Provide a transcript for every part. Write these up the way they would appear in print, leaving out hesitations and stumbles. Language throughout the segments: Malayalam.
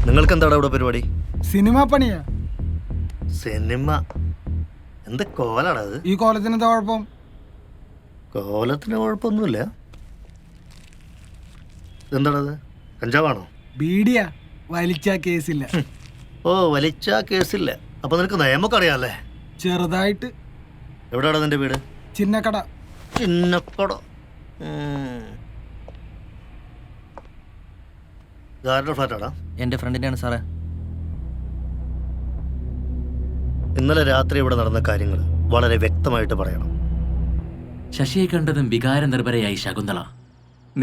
നിങ്ങൾക്ക് എന്താണ് ഇവിടെ പരിപാടി? സിനിമ പണിയാ. സിനിമ? എന്ത് കോലാടാ അത്? ഈ കോലത്തിന് എന്താ കുഴപ്പം? കോലത്തിന് കുഴപ്പമൊന്നുമില്ല. എന്താണത്? കഞ്ചാവാണോ? ബീഡിയാ. വലിച്ച കേസില്ല. ഓ, വലിച്ച കേസില്ല. അപ്പൊ നിനക്ക് നിയമമൊക്കെ അറിയാല്ലേ? ചെറുതായിട്ട്. എവിടെയാടാ നിന്റെ വീട്? ചിന്നക്കട. ചിന്നക്കട. ആരുടെ ഫ്ലാറ്റാടാ? എൻ്റെ ഫ്രണ്ടിൻ്റെയാണ് സാറേ. ഇന്നലെ രാത്രി ഇവിടെ നടന്ന കാര്യങ്ങൾ വളരെ വ്യക്തമായിട്ട് പറയണം. ശശിയെ കണ്ടതും വികാരനിർഭരയായി ശകുന്തള.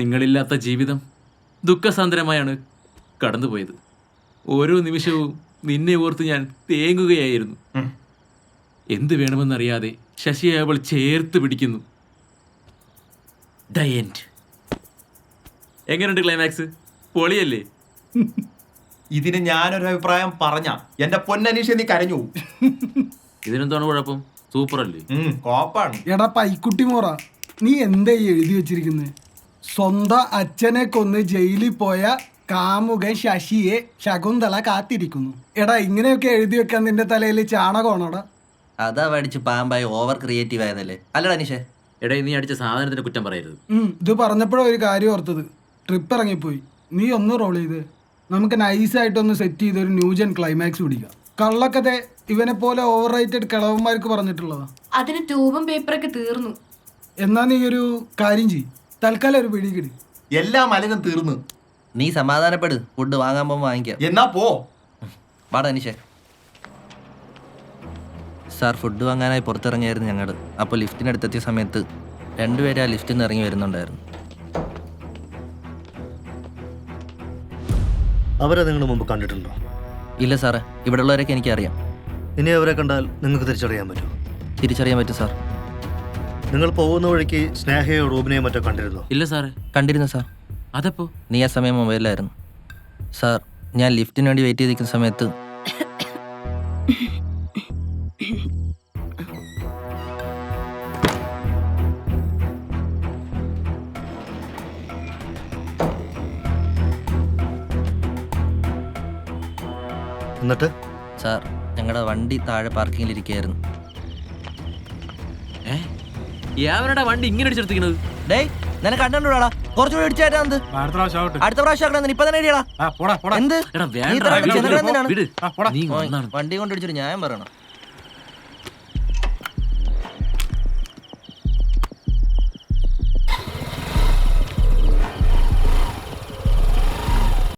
നിങ്ങളില്ലാത്ത ജീവിതം ദുഃഖസാന്ദ്രമായാണ് കടന്നുപോയത്. ഓരോ നിമിഷവും നിന്നെ ഓർത്ത് ഞാൻ തേങ്ങുകയായിരുന്നു. എന്ത് വേണമെന്നറിയാതെ ശശിയെ അവൾ ചേർത്ത് പിടിക്കുന്നു. The end. എങ്ങനെയുണ്ട് ക്ലൈമാക്സ്? പൊളിയല്ലേ? ഇതിന് ഞാനൊരു അഭിപ്രായം പറഞ്ഞ എന്റെ പൊന്നനീഷ് നീ കരഞ്ഞു. ഇതിനെന്താണ് കുഴപ്പം? സൂപ്പർ അല്ലേ? കോപ്പാണ്. എടാ പൈക്കുട്ടി മോറ, നീ എന്താ ഈ എഴുതി വെച്ചിരിക്കുന്നത്? സ്വന്തം അച്ഛനെ കൊന്ന് ജയിലിൽ പോയ കാമുകൻ ശശിയെ ശകുന്തള കാത്തിരിക്കുന്നു. എടാ ഇങ്ങനെയൊക്കെ എഴുതി വെക്കാൻ നിന്റെ തലയിൽ ചാണകമാണോടാ? അതാ പഠിച്ച് പാമ്പായി ഓവർ ക്രിയേറ്റീവ് ആയതല്ലേ? അല്ലടാ നിഷേ? എടാ, നീ അടിച്ച സാധനത്തിന് കുറ്റം പറയരുത്. ഇത് പറഞ്ഞപ്പോഴാണ് ഒരു കാര്യം ഓർത്തത്. ട്രിപ്പ് ഇറങ്ങിപ്പോയി. നീ ഒന്ന് റോൾ ചെയ്ത് നമുക്ക് നൈസായിട്ടൊന്ന് സെറ്റ് ചെയ്ത് ഒരു ന്യൂജൻ ക്ലൈമാക്സ് പിടിക്കാം. കള്ളക്കഥ ഇവനെ പോലെ ഓവർ റൈറ്റഡ് കിളവന്മാർക്ക് പറഞ്ഞിട്ടുള്ളതാ. അതിന് ട്യൂബും പേപ്പറൊക്കെ തീർന്നു. എന്നാ നീ ഒരു കാര്യം ചെയ്യ്, തൽക്കാലം ഒരു പിടികിടി. എല്ലാ മലനും തീർന്നു. നീ സമാധാനപ്പെട്, ഫുഡ് വാങ്ങാൻ പോകുമ്പോൾ വാങ്ങിക്കാം. എന്നാ പോ. വാടാ നിഷേ. സാർ, ഫുഡ് വാങ്ങാനായി പുറത്തിറങ്ങിയായിരുന്നു ഞങ്ങൾ. അപ്പോൾ ലിഫ്റ്റിനടുത്തെത്തിയ സമയത്ത് രണ്ടുപേരും ആ ലിഫ്റ്റിൽ നിന്ന് ഇറങ്ങി വരുന്നുണ്ടായിരുന്നു. അവരെ നിങ്ങൾ മുമ്പ് കണ്ടിട്ടുണ്ടോ? ഇല്ല സാറേ, ഇവിടെ ഉള്ളവരൊക്കെ എനിക്കറിയാം. ഇനി അവരെ കണ്ടാൽ നിങ്ങൾക്ക് തിരിച്ചറിയാൻ പറ്റുമോ? തിരിച്ചറിയാൻ പറ്റും സാർ. നിങ്ങൾ പോകുന്ന വഴിക്ക് സ്നേഹയോ റൂബിനെയോ മറ്റോ കണ്ടിരുന്നോ? ഇല്ല സാറേ. കണ്ടിരുന്നു സാർ. അതപ്പോ? നീ ആ സമയം മൊബൈലിലായിരുന്നു സാർ. ഞാൻ ലിഫ്റ്റിന് വേണ്ടി വെയിറ്റ് ചെയ്തിരിക്കുന്ന സമയത്ത് എന്നിട്ട് സാർ, ഞങ്ങളുടെ വണ്ടി താഴെ പാർക്കിങ്ങിലിരിക്കുകയായിരുന്നു. യാവനടാ വണ്ടി ഇങ്ങനെ അടിച്ചെടുത്തിരിക്കണത്? ഡേയ്, നിനക്ക് കണ്ടോടാ? കുറച്ചുകൂടി ഇടിച്ചായിരുന്നു. അടുത്ത പ്രാവശ്യം ഇപ്പൊ തന്നെ ഇടിയടാ. എന്ത് എടാ നീ വേണ്ട, ഇത്ര ചെറുക്കൻ എന്തിനാണ്? വിട്. നീ ഒന്നാണ്. വണ്ടി കൊണ്ട് ഇടിച്ചിട്ട് ന്യായം പറയണം.